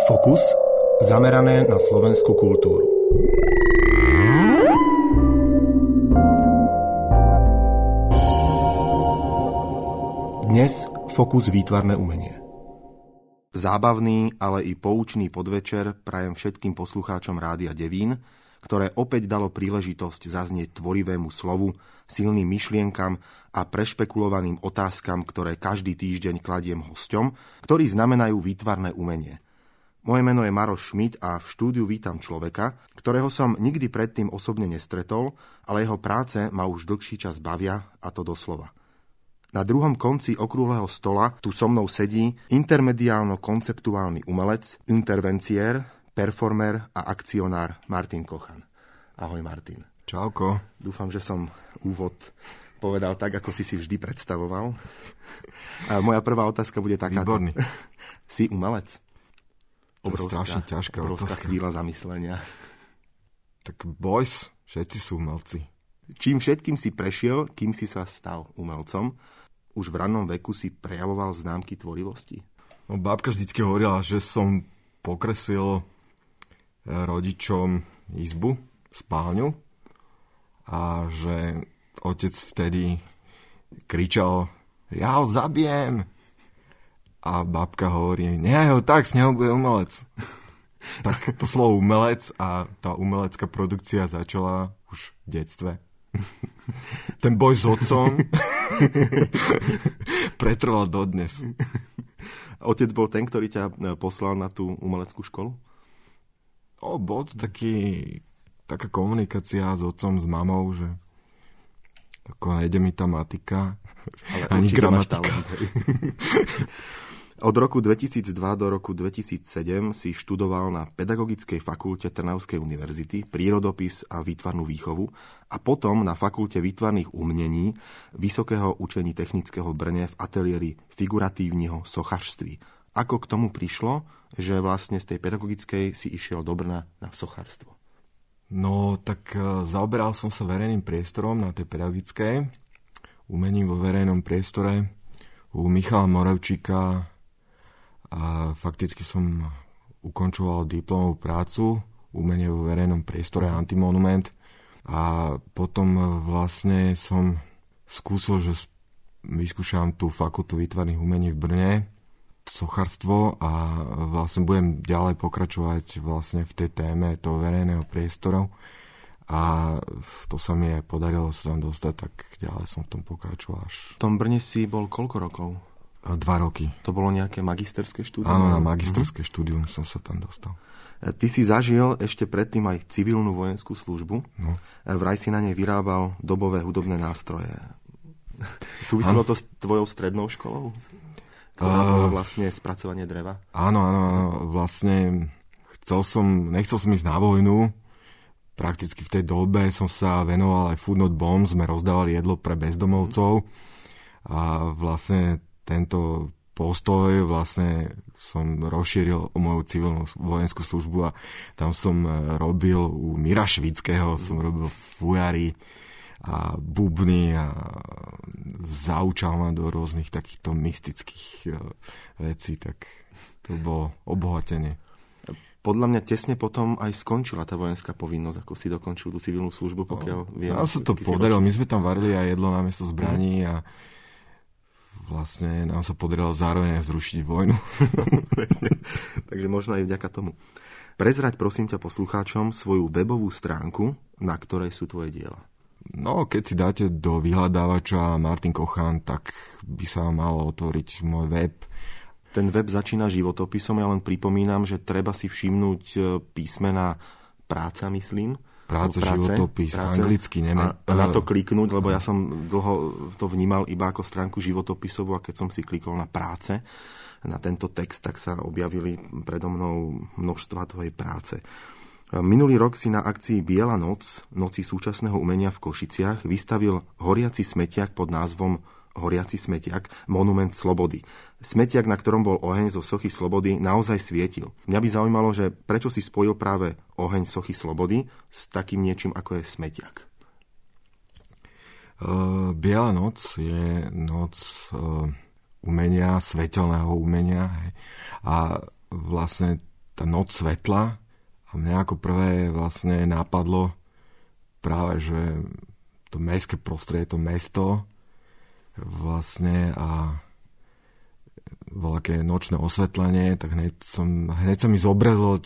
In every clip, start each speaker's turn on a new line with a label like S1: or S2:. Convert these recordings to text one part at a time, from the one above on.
S1: Fokus zamerané na slovenskú kultúru. Dnes Fokus výtvarné umenie. Zábavný, ale i poučný podvečer prajem všetkým poslucháčom Rádia Devín, ktoré opäť dalo príležitosť zaznieť tvorivému slovu, silným myšlienkam a prešpekulovaným otázkam, ktoré každý týždeň kladiem hosťom, ktorí znamenajú výtvarné umenie. Moje meno je Maroš Schmidt a v štúdiu vítam človeka, ktorého som nikdy predtým osobne nestretol, ale jeho práce ma už dlhší čas bavia, a to doslova. Na druhom konci okrúhleho stola tu so mnou sedí intermediálno-konceptuálny umelec, intervenciér, performer a akcionár Martin Kochan. Ahoj Martin.
S2: Čauko.
S1: Dúfam, že som úvod povedal tak, ako si vždy predstavoval. A moja prvá otázka bude taká.
S2: Výborný.
S1: Si umelec?
S2: To je strašne ťažká
S1: obrovská
S2: otázka.
S1: Chvíľa zamyslenia.
S2: Tak boys, všetci sú umelci.
S1: Čím všetkým si prešiel, kým si sa stal umelcom? Už v rannom veku si prejavoval známky tvorivosti?
S2: No, babka vždycky hovorila, že som pokreslil rodičom izbu, spálňu a že otec vtedy kričal: ja ho zabijem. A babka hovorí: nehaj ho tak, z neho bude umelec. Tak to slovo umelec a tá umelecká produkcia začala už v detstve. Ten boj s otcom pretrval dodnes.
S1: Otec bol ten, ktorý ťa poslal na tú umeleckú školu?
S2: Bol to taká komunikácia s otcom, s mamou, že ako nejde mi tá matika, ani gramatika.
S1: Od roku 2002 do roku 2007 si študoval na Pedagogickej fakulte Trnavskej univerzity prírodopis a výtvarnú výchovu a potom na Fakulte výtvarných umení Vysokého učení technického v Brne v ateliéri figuratívneho sochařství. Ako k tomu prišlo, že vlastne z tej pedagogickej si išiel do Brna na sochárstvo?
S2: No, tak zaoberal som sa verejným priestorom na tej pedagogickej, umením vo verejnom priestore u Michala Moravčíka. A fakticky som ukončoval diplomovú prácu umenie vo verejnom priestore Antimonument a potom vlastne som skúsil, že vyskúšam tú fakultu výtvarných umení v Brne, sochárstvo, a vlastne budem ďalej pokračovať vlastne v tej téme toho verejného priestoru a to sa mi aj podarilo sa tam dostať, tak ďalej som v tom pokračoval až.
S1: V tom Brne si bol koľko rokov?
S2: 2 roky.
S1: To bolo nejaké magisterské štúdium?
S2: Áno, na magisterské štúdium som sa tam dostal.
S1: Ty si zažil ešte predtým aj civilnú vojenskú službu.
S2: No.
S1: Vraj si na nej vyrábal dobové hudobné nástroje. Súviselo to s tvojou strednou školou? Ktorá bola vlastne spracovanie dreva?
S2: Áno. Vlastne nechcel som ísť na vojnu. Prakticky v tej dobe som sa venoval aj Food Not Bomb. Sme rozdávali jedlo pre bezdomovcov. A vlastne tento postoj vlastne som rozšíril o moju civilnú vojenskú službu a tam som robil u Mira Švického, som robil fujary a bubny a zaučal ma do rôznych takýchto mystických vecí, tak to bolo obohatenie.
S1: Podľa mňa tesne potom aj skončila tá vojenská povinnosť, ako si dokončil tú civilnú službu, pokiaľ viem.
S2: Nám sa to podarilo, my sme tam varili aj jedlo namiesto zbraní a vlastne nám sa podarilo zároveň zrušiť vojnu.
S1: Takže možno aj vďaka tomu. Prezrať prosím ťa poslucháčom svoju webovú stránku, na ktorej sú tvoje diela.
S2: No, keď si dáte do vyhľadávača Martin Kochan, tak by sa vám malo otvoriť môj web.
S1: Ten web začína životopisom, ja len pripomínam, že treba si všimnúť písmena práca, myslím.
S2: Práce, životopis, anglicky,
S1: a na to kliknúť, lebo ja som dlho to vnímal iba ako stránku životopisovú a keď som si klikol na práce, na tento text, tak sa objavili predo mnou množstva tvojej práce. Minulý rok si na akcii Biela noc, noci súčasného umenia v Košiciach, vystavil horiaci smetiak pod názvom Horiaci smetiak, monument slobody. Smetiak, na ktorom bol oheň zo sochy Slobody, naozaj svietil. Mňa by zaujímalo, že prečo si spojil práve oheň sochy Slobody s takým niečím, ako je smetiak.
S2: Biela noc je noc umenia, svetelného umenia. A vlastne tá noc svetla a mňa ako prvé vlastne napadlo práve, že to mestské prostredie, to mesto vlastne a bolo také nočné osvetlenie, tak hneď sa mi zobrazilo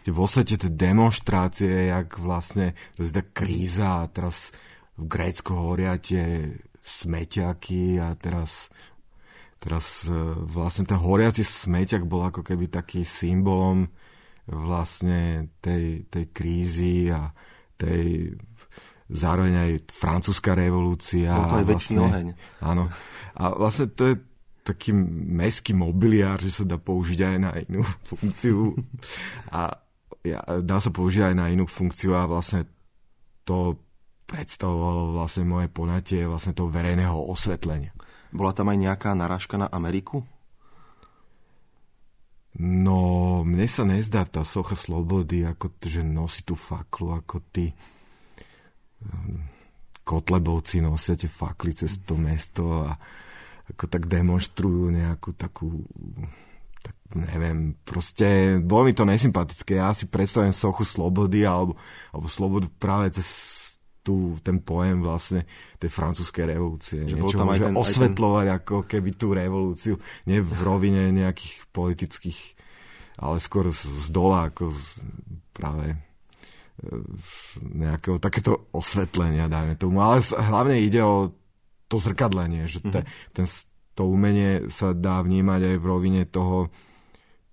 S2: vo svete tie demonštrácie, jak vlastne tá kríza a teraz v Grécku horia tie smeťaky a teraz vlastne ten horiaci smeťak bol ako keby taký symbolom vlastne tej krízy a tej zároveň aj francúzska revolúcia.
S1: Bol to aj väčší oheň.
S2: Áno. A vlastne to je taký mestský mobiliár, že sa dá použiť aj na inú funkciu. A dá sa použiť aj na inú funkciu a vlastne to predstavovalo vlastne moje poňatie vlastne toho verejného osvetlenia.
S1: Bola tam aj nejaká narážka na Ameriku?
S2: No, mne sa nezdá tá socha slobody, ako že nosí tú faklu, ako tí Kotlebovci nosia tie fakly cez to mesto a ako tak demonštrujú nejakú takú, tak neviem, proste bolo mi to nesympatické. Ja si predstavujem sochu slobody alebo slobodu práve cez ten pojem vlastne tej francúzskej revolúcie.
S1: Že
S2: niečo
S1: tam
S2: môže osvetľovať ako keby tú revolúciu, nie v rovine nejakých politických, ale skôr z dola, ako práve nejakého takéto osvetlenia, dajme tomu. Ale hlavne ide o to zrkadlenie, že to umenie sa dá vnímať aj v rovine toho,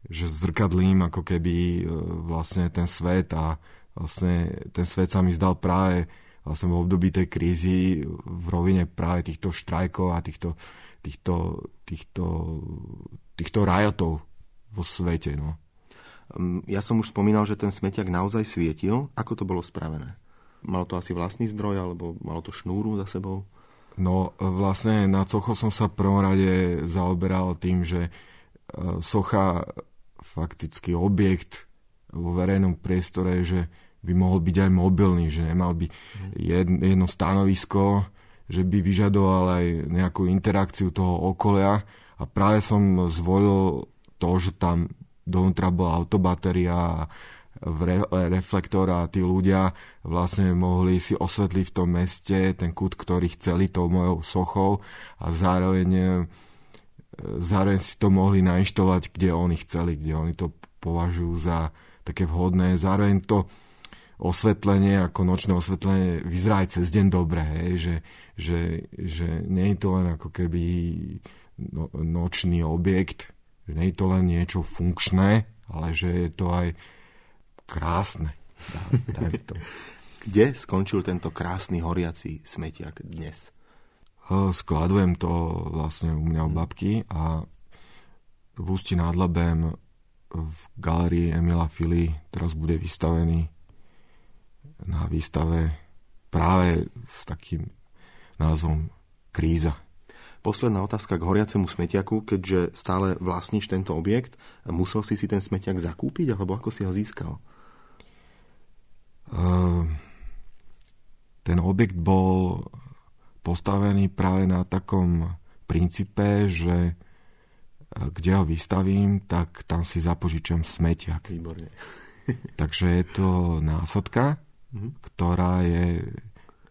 S2: že zrkadlím ako keby vlastne ten svet a vlastne ten svet sa mi zdal práve vlastne v období tej krízy v rovine práve týchto štrajkov a týchto rajotov vo svete. No.
S1: Ja som už spomínal, že ten smeťak naozaj svietil. Ako to bolo spravené? Malo to asi vlastný zdroj, alebo malo to šnúru za sebou?
S2: No vlastne na sochu som sa v prvom rade zaoberal tým, že socha fakticky objekt vo verejnom priestore, že by mohol byť aj mobilný, že nemal by jedno stanovisko, že by vyžadoval aj nejakú interakciu toho okolia a práve som zvolil to, že tam dovnútra bola autobatéria reflektor a tí ľudia vlastne mohli si osvetliť v tom meste ten kút, ktorý chceli tou mojou sochou a zároveň si to mohli nainštalovať, kde oni chceli, kde oni to považujú za také vhodné. Zároveň to osvetlenie, ako nočné osvetlenie, vyzerá aj cez deň dobre, hej? Že nie je to len ako keby nočný objekt, že nie je to len niečo funkčné, ale že je to aj krásne. Dajme to.
S1: Kde skončil tento krásny horiaci smetiak dnes?
S2: Skladujem to vlastne u mňa u babky a v Ústí nad Labem v galérii Emila Fily teraz bude vystavený na výstave práve s takým názvom Kríza.
S1: Posledná otázka k horiacemu smetiaku. Keďže stále vlastníš tento objekt, musel si ten smetiak zakúpiť, alebo ako si ho získal?
S2: Ten objekt bol postavený práve na takom princípe, že kde ho vystavím, tak tam si zapožičam smetiak.
S1: Výborne.
S2: Takže je to násadka, ktorá je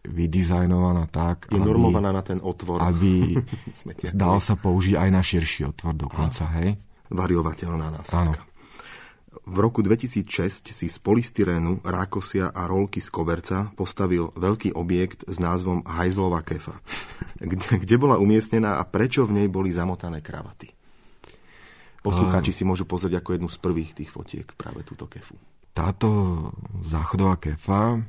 S2: vydizajnovaná tak,
S1: je normovaná na ten otvor,
S2: aby dal sa použiť aj na širší otvor dokonca, hej?
S1: Variovateľná násadka.
S2: Áno.
S1: V roku 2006 si z polystyrénu, rákosia a rolky z koberca postavil veľký objekt s názvom Hajzlova kefa. Kde bola umiestnená a prečo v nej boli zamotané kravaty? Poslucháči si môžu pozrieť ako jednu z prvých tých fotiek práve túto kefu. Táto
S2: záchodová kefa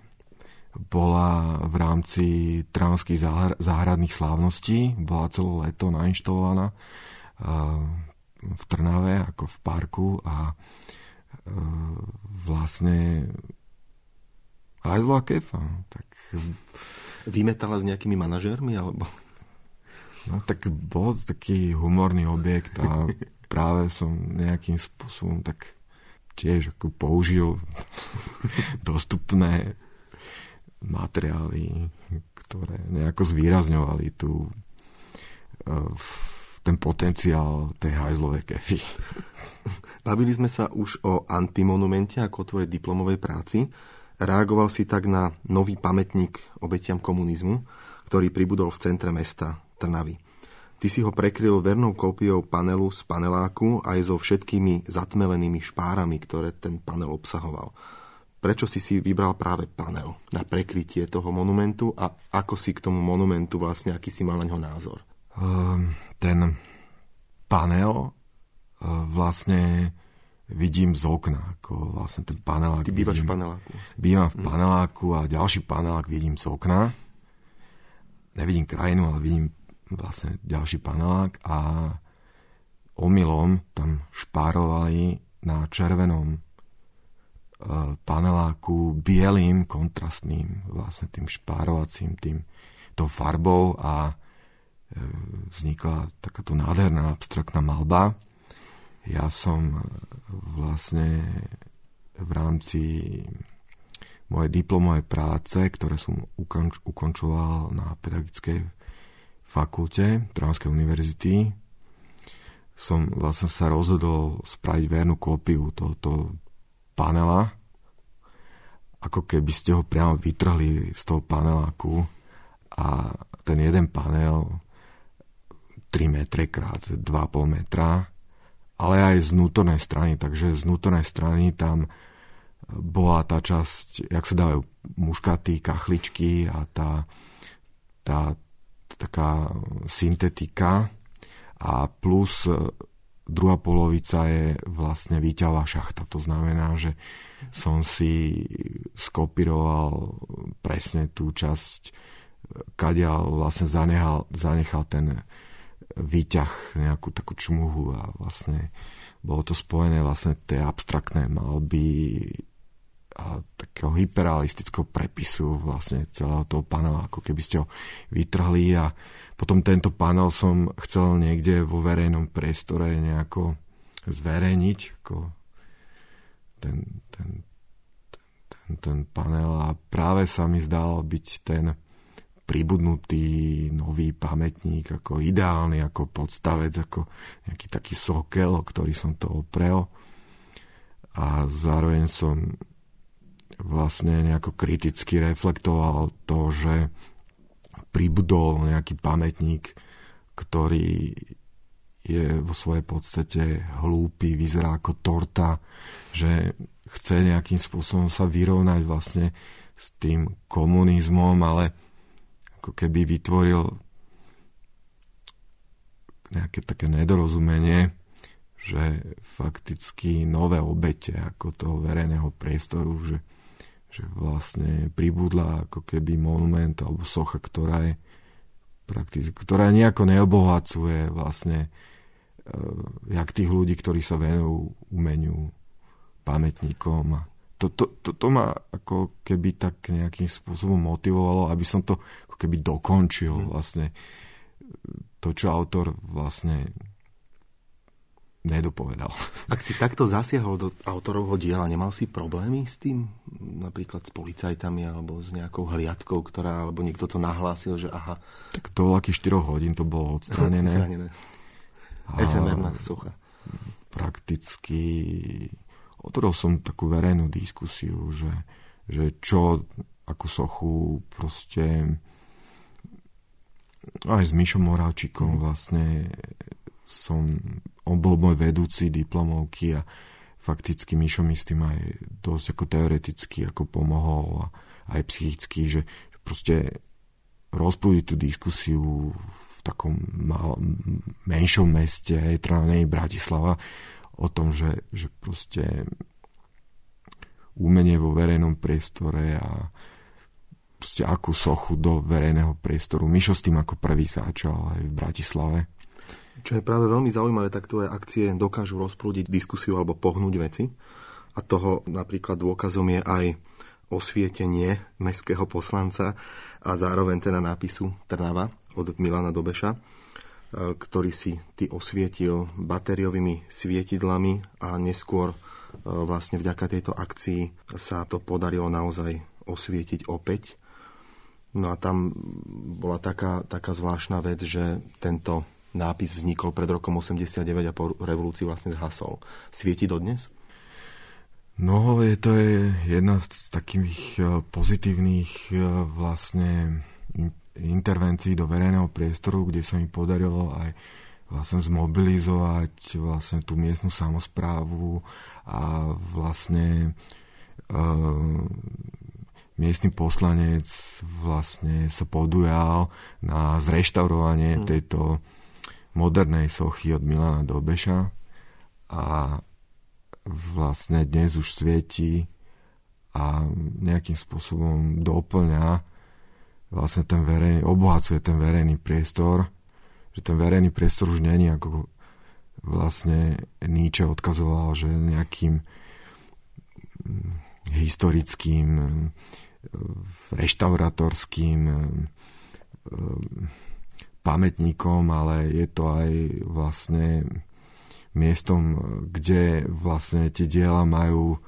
S2: bola v rámci Trnavských záhradných slávností, bola celé leto nainštalovaná v Trnave ako v parku a vlastne hajzlová kefa. Tak
S1: vymetala s nejakými manažérmi? Alebo?
S2: No tak bol taký humorný objekt a práve som nejakým spôsobom tak tiež ako použil dostupné materiály, ktoré nejako zvýrazňovali ten potenciál tej hajzlovej kefy.
S1: Bavili sme sa už o antimonumente ako o tvojej diplomovej práci. Reagoval si tak na nový pamätník obetiam komunizmu, ktorý pribudol v centre mesta Trnavy. Ty si ho prekryl vernou kópiou panelu z paneláku aj so všetkými zatmelenými špárami, ktoré ten panel obsahoval. Prečo si vybral práve panel na prekrytie toho monumentu a ako si k tomu monumentu vlastne, aký si mal na ňo názor?
S2: Ten panel vlastne vidím z okna, ako vlastne ten panelák.
S1: Ty bývaš v paneláku?
S2: Bývam v paneláku a ďalší panelák vidím z okna. Nevidím krajinu, ale vidím vlastne ďalší panelák a omylom tam špárovali na červenom paneláku bielým, kontrastným, vlastne tým špárovacím, tou farbou a vznikla takáto nádherná abstraktná malba. Ja som vlastne v rámci mojej diplomovej práce, ktoré som ukončoval na pedagogickej fakulte Trnavskej univerzity, som vlastne sa rozhodol spraviť vernú kópiu tohoto panela, ako keby ste ho priamo vytrhli z toho paneláku a ten jeden panel 3 metre krát 2,5 metra, ale aj z vnútornej strany, takže z vnútornej strany tam bola tá časť, jak sa dávajú muškaty, kachličky a tá taká syntetika a plus druhá polovica je vlastne výťahová šachta. To znamená, že som si skopíroval presne tú časť, kadiaľ vlastne zanechal ten výťah, nejakú takú čmuhu a vlastne bolo to spojené vlastne tie abstraktné malby a takého hyperrealistického prepisu vlastne celého toho panela, ako keby ste ho vytrhli a potom tento panel som chcel niekde vo verejnom priestore nejako zverejniť, ako ten panel a práve sa mi zdal byť ten pribudnutý nový pamätník ako ideálny, ako podstavec, ako nejaký taký sokel, o ktorý som to oprel a zároveň som vlastne nejako kriticky reflektoval to, že pribudol nejaký pamätník, ktorý je vo svojej podstate hlúpy, vyzerá ako torta, že chce nejakým spôsobom sa vyrovnať vlastne s tým komunizmom, ale ako keby vytvoril nejaké také nedorozumenie, že fakticky nové obete ako toho verejného priestoru, že vlastne pribudla ako keby monument alebo socha, ktorá nejako neobohacuje vlastne jak tých ľudí, ktorí sa venujú umeniu, pamätníkom. To ma ako keby tak nejakým spôsobom motivovalo, aby som to ako keby dokončil vlastne to, čo autor vlastne nedopovedal.
S1: Ak si takto zasiahol do autorovho diela, nemal si problémy s tým? Napríklad s policajtami alebo s nejakou hliadkou, alebo niekto to nahlásil, že aha.
S2: Tak do veľkých 4 hodín to bolo odstranené.
S1: Efemérna socha.
S2: Prakticky otvoril som takú verejnú diskusiu, že čo, akú sochu proste aj s Mišom Moravčíkom vlastne on bol môj vedúci diplomovky a fakticky Mišo mi s tým aj dosť ako teoreticky ako pomohol a aj psychicky, že proste rozprúdiť tú diskusiu v takom menšom meste, Trnava, Bratislava, o tom, že proste umenie vo verejnom priestore a proste akú sochu do verejného priestoru. Mišo s tým ako prvý začal aj v Bratislave.
S1: Čo je práve veľmi zaujímavé, tak tvoje akcie dokážu rozprúdiť diskusiu alebo pohnúť veci. A toho napríklad dôkazom je aj osvietenie mestského poslanca a zároveň teda nápisu Trnava od Milana Dobeša, ktorý si ty osvietil batériovými svietidlami a neskôr vlastne vďaka tejto akcii sa to podarilo naozaj osvietiť opäť. No a tam bola taká zvláštna vec, že tento nápis vznikol pred rokom 89 a po revolúcii vlastne zhasol. Svieti dodnes?
S2: No, to je jedna z takých pozitívnych vlastne intervencií do verejného priestoru, kde sa mi podarilo aj vlastne zmobilizovať vlastne tú miestnu samosprávu a vlastne miestny poslanec vlastne sa podujal na zreštaurovanie tejto modernej sochy od Milana Dobeša a vlastne dnes už svieti a nejakým spôsobom doplňa vlastne obohacuje ten verejný priestor, že ten verejný priestor už nie je ako vlastne Nietzsche odkazoval, že nejakým historickým, reštauratorským pamätníkom, ale je to aj vlastne miestom, kde vlastne tie diela majú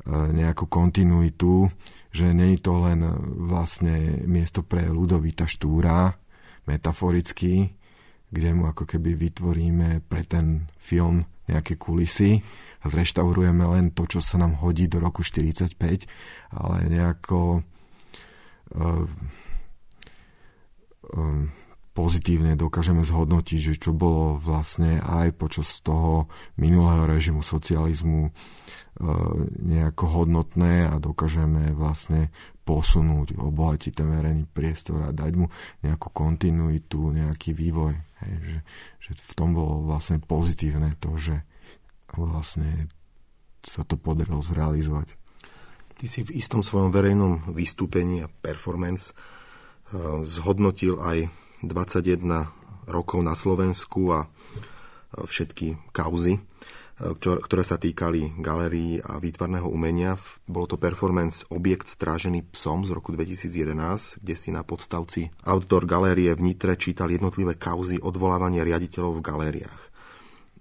S2: nejakú kontinuitu, že nie je to len vlastne miesto pre Ľudovíta Štúra, metaforicky, kde mu ako keby vytvoríme pre ten film nejaké kulisy a zreštaurujeme len to, čo sa nám hodí do roku 45, ale nejako pozitívne dokážeme zhodnotiť, že čo bolo vlastne aj počas toho minulého režimu socializmu nejako hodnotné a dokážeme vlastne posunúť, obohatiť ten verejný priestor a dať mu nejakú kontinuitu, nejaký vývoj. Hej, že v tom bolo vlastne pozitívne to, že vlastne sa to podarilo zrealizovať.
S1: Ty si v istom svojom verejnom vystúpení a performance zhodnotil aj 21 rokov na Slovensku a všetky kauzy, ktoré sa týkali galérií a výtvarného umenia. Bolo to performance Objekt strážený psom z roku 2011, kde si na podstavci outdoor galérie v Nitre čítal jednotlivé kauzy odvolávania riaditeľov v galériách.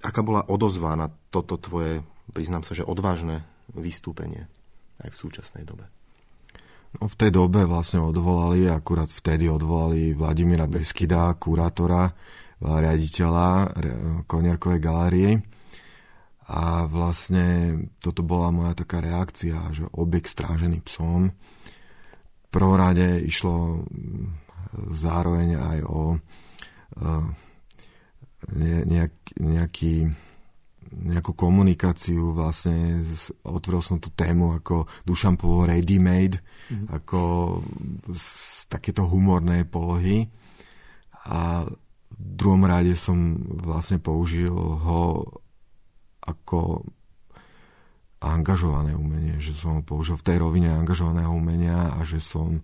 S1: Aká bola odozva na toto tvoje, priznám sa, že odvážne vystúpenie aj v súčasnej dobe?
S2: No, v tej dobe vlastne akurát vtedy odvolali Vladimíra Beskida, kurátora, riaditeľa Konierkovej galérie. A vlastne toto bola moja taká reakcia, že Objekt strážený psom. V prvom rade išlo zároveň aj o nejakú komunikáciu. Vlastne otvoril som tú tému ako Dušan povedal ready-made, ako z takéto humornej polohy. A v druhom rade som vlastne použil ho ako angažované umenie, že som ho použil v tej rovine angažovaného umenia a že som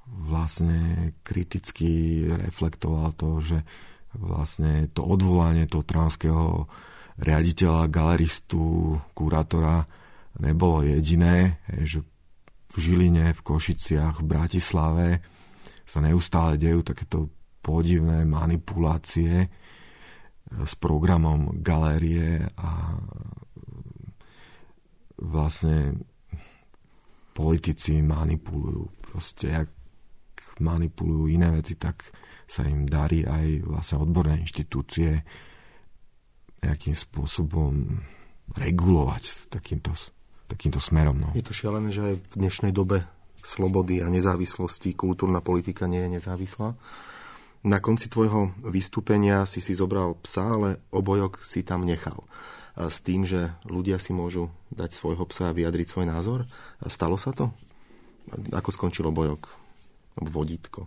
S2: vlastne kriticky reflektoval to, že vlastne to odvolanie toho trnavského riaditeľa, galeristu, kurátora nebolo jediné, že v Žiline, v Košiciach, v Bratislave sa neustále dejú takéto podivné manipulácie s programom galérie a vlastne politici manipulujú. Proste, jak manipulujú iné veci, tak sa im darí aj vlastne odborné inštitúcie nejakým spôsobom regulovať takýmto smerom. No.
S1: Je to šialené, že aj v dnešnej dobe slobody a nezávislosti kultúrna politika nie je nezávislá. Na konci tvojho vystúpenia si zobral psa, ale obojok si tam nechal. S tým, že ľudia si môžu dať svojho psa a vyjadriť svoj názor. Stalo sa to? Ako skončil obojok? Vodítko.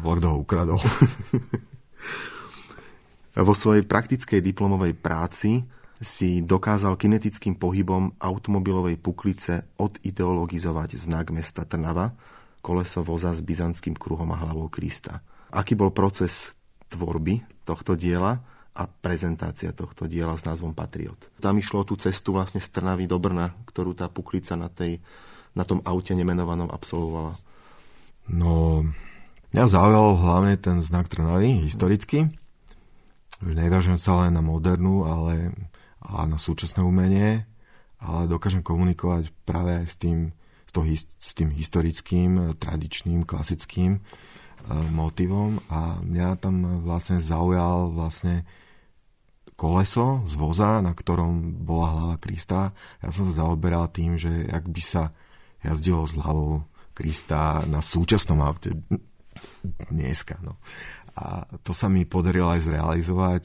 S2: Vordo ho ukradol.
S1: Vo svojej praktickej diplomovej práci si dokázal kinetickým pohybom automobilovej puklice odideologizovať znak mesta Trnava, koleso voza s byzantským kruhom a hlavou Krista. Aký bol proces tvorby tohto diela a prezentácia tohto diela s názvom Patriot? Tam išlo o tú cestu vlastne z Trnavy do Brna, ktorú tá puklica na tom aute nemenovanom absolvovala.
S2: No, mňa zaujal hlavne ten znak Trnavy, historicky. Nevážem sa len na modernú, ale a na súčasné umenie, ale dokážem komunikovať práve aj s tým historickým, tradičným, klasickým. motivom a mňa tam vlastne zaujal vlastne koleso z voza, na ktorom bola hlava Krista. Ja som sa zaoberal tým, že ak by sa jazdilo s hlavou Krista na súčasnom aute dneska. No. A to sa mi podarilo aj zrealizovať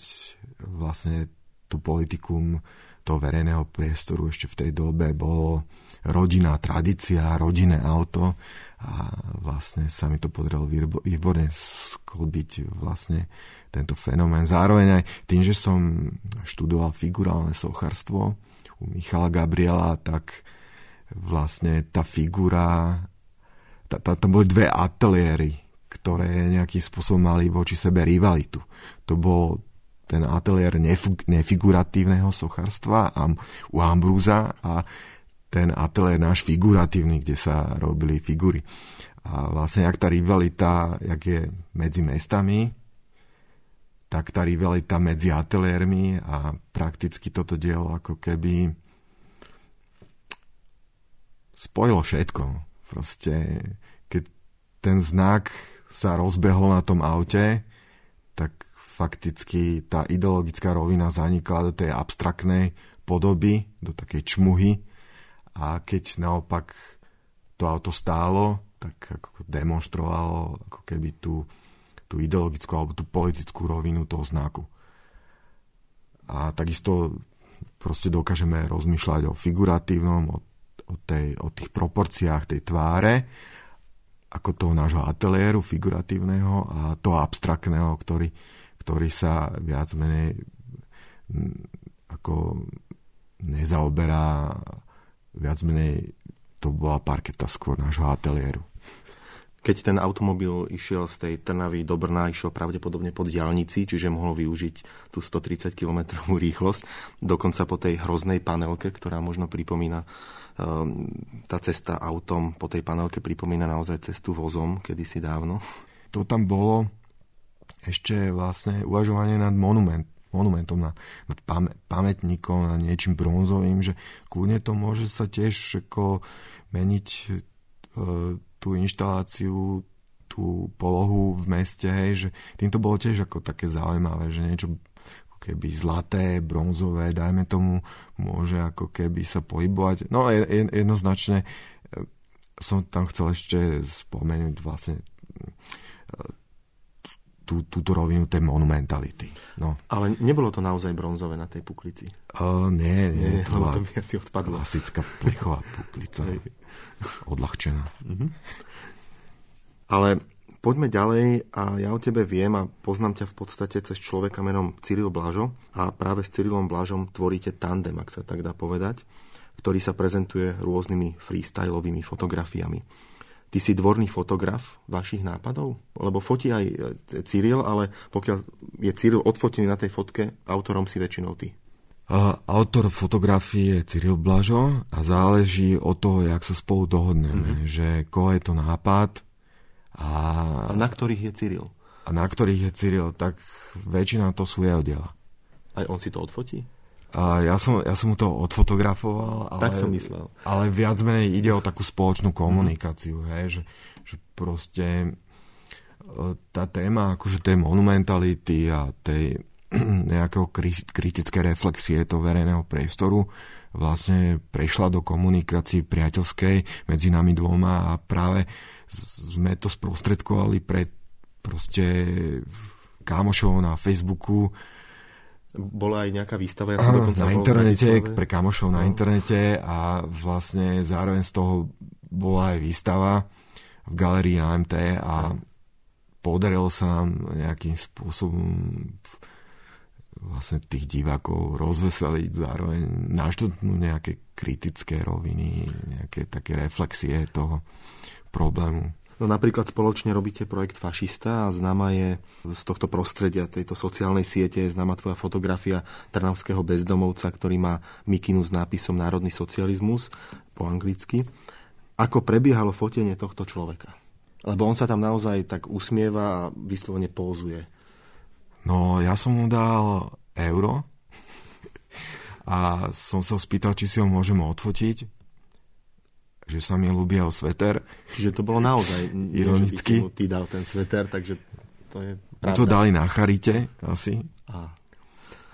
S2: vlastne tú politikum toho verejného priestoru. Ešte v tej dobe bolo rodinná tradícia, rodinné auto a vlastne sa mi to podarilo výborne sklbiť vlastne tento fenomén. Zároveň aj tým, že som študoval figurálne sochárstvo u Michala Gabriela, tak vlastne tá figura, tam boli dve ateliéry, ktoré nejakým spôsobom mali voči sebe rivalitu. To bol ten ateliér nefiguratívneho sochárstva u Ambrúza a ten ateliér náš figuratívny, kde sa robili figury. A vlastne, jak tá rivalita, jak je medzi mestami, tak tá rivalita medzi ateliérmi a prakticky toto dielo ako keby spojilo všetko. Proste, keď ten znak sa rozbehol na tom aute, tak fakticky tá ideologická rovina zanikla do tej abstraktnej podoby, do takej čmuhy. A keď naopak to auto stálo, tak ako demonstrovalo ako keby tú ideologickú alebo tú politickú rovinu toho znaku. A takisto proste dokážeme rozmýšľať o figuratívnom, o tých proporciách tej tváre, ako toho nášho ateliéru figuratívneho a toho abstraktného, ktorý sa viac menej ako nezaoberá, viac menej to bola parketa skôr nášho ateliéru.
S1: Keď ten automobil išiel z tej Trnavy do Brna, išiel pravdepodobne po diaľnici, čiže mohol využiť tú 130 km rýchlosť, dokonca po tej hroznej panelke, ktorá možno pripomína, tá cesta autom po tej panelke pripomína naozaj cestu vozom, kedysi dávno.
S2: To tam bolo ešte vlastne uvažovanie nad monumentom, nad pamätníkom, nad niečím bronzovým, že kľudne to môže sa tiež ako meniť tú inštaláciu, tú polohu v meste, hej, že týmto bolo tiež ako také zaujímavé, že niečo ako keby zlaté, bronzové, dajme tomu, môže ako keby sa pohybovať. No jednoznačne som tam chcel ešte spomenúť vlastne túto rovinu tej monumentality. No.
S1: Ale nebolo to naozaj bronzové na tej puklici?
S2: Nie, to bola
S1: to by asi odpadlo.
S2: Klasická plechová puklica. Odľahčená.
S1: Ale poďme ďalej a ja o tebe viem a poznám ťa v podstate cez človeka menom Cyril Blažo a práve s Cyrilom Blažom tvoríte tandem, ak sa tak dá povedať, ktorý sa prezentuje rôznymi freestylovými fotografiami. Ty si dvorný fotograf vašich nápadov? Lebo fotí aj Cyril, ale pokiaľ je Cyril odfotený na tej fotke, autorom si väčšinou ty.
S2: Autor fotografie je Cyril Blažo a záleží od toho, jak sa spolu dohodneme, že koho je to nápad a
S1: na ktorých je Cyril?
S2: A na ktorých je Cyril, tak väčšina to sú jeho diela.
S1: Aj on si to odfotí?
S2: Ja som mu to odfotografoval, ale,
S1: tak som myslel.
S2: Ale viac menej ide o takú spoločnú komunikáciu, hej, že proste tá téma akože tej monumentality a tej nejakého kritické reflexie toho verejného priestoru vlastne prešla do komunikácie priateľskej medzi nami dvoma a práve sme to sprostredkovali pre proste kámošov na Facebooku.
S1: Bola aj nejaká výstava, ja som dokonca
S2: na internete, pre kamošov na internete a vlastne zároveň z toho bola aj výstava v galérii AMT a podarilo sa nám nejakým spôsobom vlastne tých divákov rozveseliť, zároveň naštartnúť nejaké kritické roviny, nejaké také reflexie toho problému.
S1: No napríklad spoločne robíte projekt Fašista a známa je z tohto prostredia, tejto sociálnej siete, je známa tvoja fotografia trnavského bezdomovca, ktorý má mikinu s nápisom Národný socializmus po anglicky. Ako prebiehalo fotenie tohto človeka? Lebo on sa tam naozaj tak usmieva a vyslovene pózuje.
S2: No, ja som mu dal euro a som sa spýtal, či si ho môžem odfotiť. že sa mi ľúbi jeho sveter.
S1: Čiže to bolo naozaj
S2: ironicky.
S1: Že by si mu ty dal ten sveter, takže to je pravda.
S2: To dali na charite asi.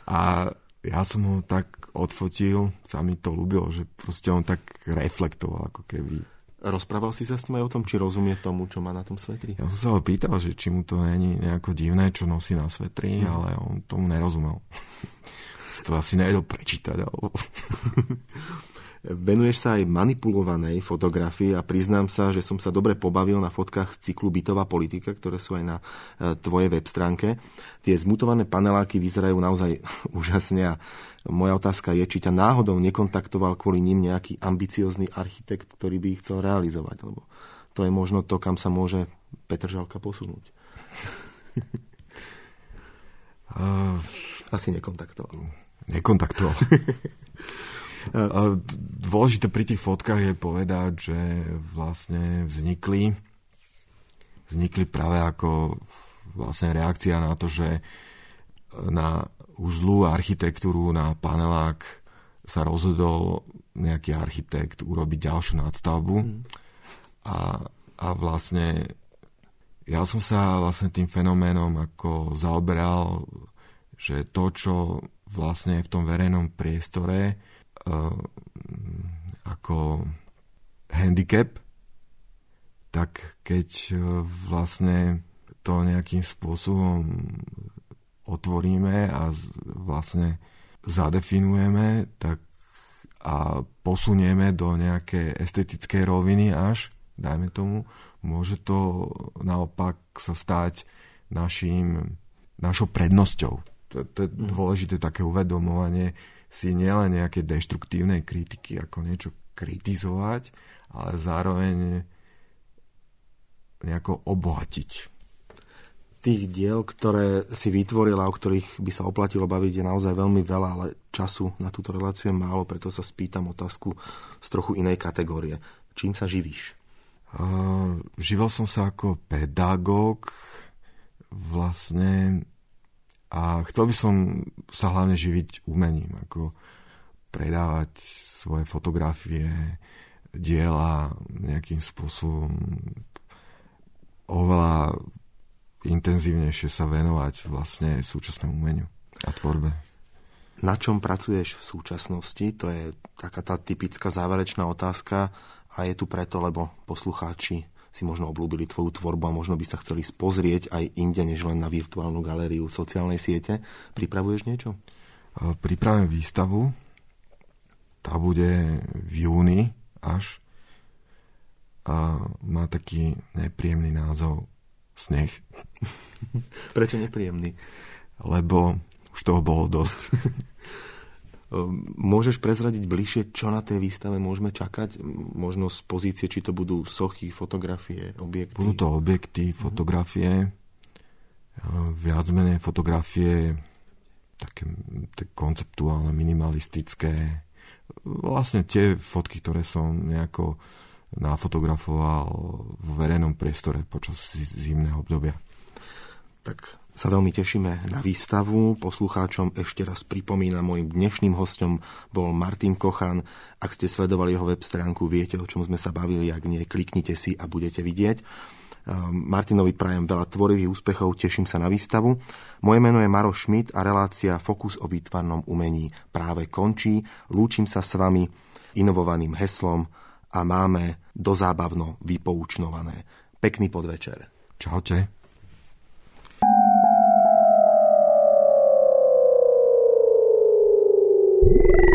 S2: A ja som ho tak odfotil, sa mi to ľúbilo, že proste on tak reflektoval, ako keby.
S1: Rozprával si sa s ním aj o tom, či rozumie tomu, čo má na tom svetri?
S2: Ja som sa ho pýtal, že či mu to není nejako divné, čo nosí na svetri, ale on tomu nerozumel. Si to asi nevedel prečítať. Alebo...
S1: Venuješ sa aj manipulovanej fotografii a priznám sa, že som sa dobre pobavil na fotkách z cyklu Bytová politika, ktoré sú aj na tvojej web stránke. Tie zmutované paneláky vyzerajú naozaj úžasne a moja otázka je, či ťa náhodou nekontaktoval kvôli ním nejaký ambiciózny architekt, ktorý by ich chcel realizovať, lebo to je možno to, kam sa môže Petržalka posunúť. Asi nekontaktoval.
S2: Nekontaktoval. Dôležité pri tých fotkách je povedať, že vlastne vznikli práve ako vlastne reakcia na to, že na už zlú architektúru na panelák sa rozhodol nejaký architekt urobiť ďalšiu nadstavbu a vlastne ja som sa vlastne tým fenoménom ako zaoberal, že to, čo vlastne v tom verejnom priestore ako handicap, tak keď vlastne to nejakým spôsobom otvoríme a vlastne zadefinujeme tak a posunieme do nejakej estetickej roviny až, dajme tomu, môže to naopak sa stať našou prednosťou. To je dôležité také uvedomovanie si nielen nejaké deštruktívnej kritiky, ako niečo kritizovať, ale zároveň nejako obohatiť.
S1: Tých diel, ktoré si vytvorila, o ktorých by sa oplatilo baviť, je naozaj veľmi veľa, ale času na túto reláciu je málo, preto sa spýtam otázku z trochu inej kategórie. Čím sa živíš?
S2: Živel som sa ako pedagóg vlastne a chcel by som sa hlavne živiť umením, ako predávať svoje fotografie, diela nejakým spôsobom oveľa intenzívnejšie sa venovať vlastne súčasnému umeniu a tvorbe.
S1: Na čom pracuješ v súčasnosti? To je taká tá typická záverečná otázka a je tu preto, lebo poslucháči si možno obľúbili tvoju tvorbu a možno by sa chceli spozrieť aj inde, než len na virtuálnu galériu sociálnej siete. Pripravuješ niečo?
S2: Pripravujem výstavu. Tá bude v júni až. A má taký nepríjemný názov Sneh.
S1: Prečo nepríjemný?
S2: Lebo už toho bolo dosť.
S1: Môžeš prezradiť bližšie, čo na tej výstave môžeme čakať? Možno z pozície, či to budú sochy, fotografie, objekty?
S2: Budú to objekty, fotografie, viac menej fotografie také konceptuálne, minimalistické. Vlastne tie fotky, ktoré som nejako nafotografoval v verejnom priestore počas zimného obdobia.
S1: Tak sa veľmi tešíme na výstavu. Poslucháčom ešte raz pripomínam, mojím dnešným hosťom bol Martin Kochan. Ak ste sledovali jeho web stránku, viete, o čom sme sa bavili. Ak nie, kliknite si a budete vidieť. Martinovi prajem veľa tvorivých úspechov, teším sa na výstavu. Moje meno je Maroš Schmidt a relácia Fokus o výtvarnom umení práve končí. Lúčim sa s vami inovovaným heslom a máme dozábavno vypoučňované. Pekný podvečer.
S2: Čaute.
S3: You